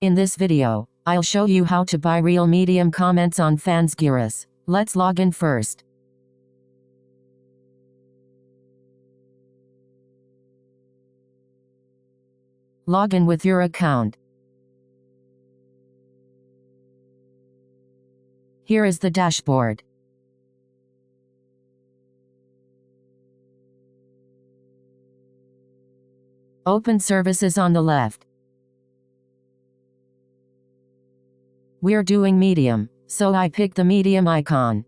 In this video, I'll show you how to buy real medium comments on Fansgurus. Let's log in first. Log in with your account. Here is the dashboard. Open services on the left. We're doing medium, so I pick the medium icon.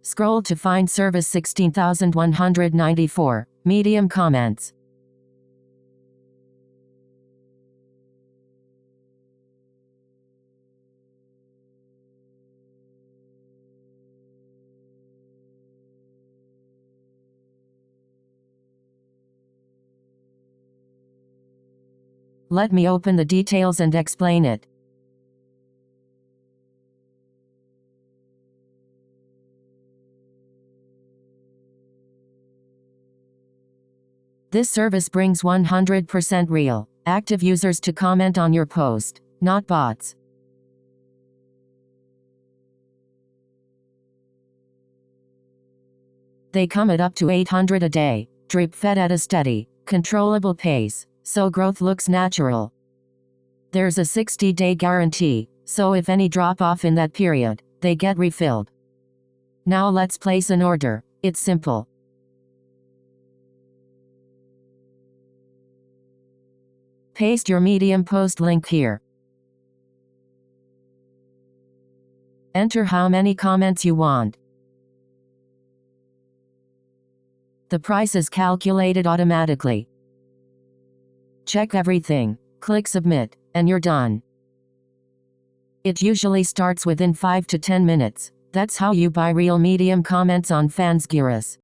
Scroll to find service 16,194, medium comments. Let me open the details and explain it. This service brings 100% real, active users to comment on your post, not bots. They come at up to 800 a day, drip-fed at a steady, controllable pace, so growth looks natural. There's a 60-day guarantee, so if any drop off in that period, they get refilled. Now let's place an order. It's simple. Paste your medium post link here. Enter how many comments you want. The price is calculated automatically. Check everything, click submit, and you're done. It usually starts within 5 to 10 minutes. That's how you buy real medium comments on Fansgurus.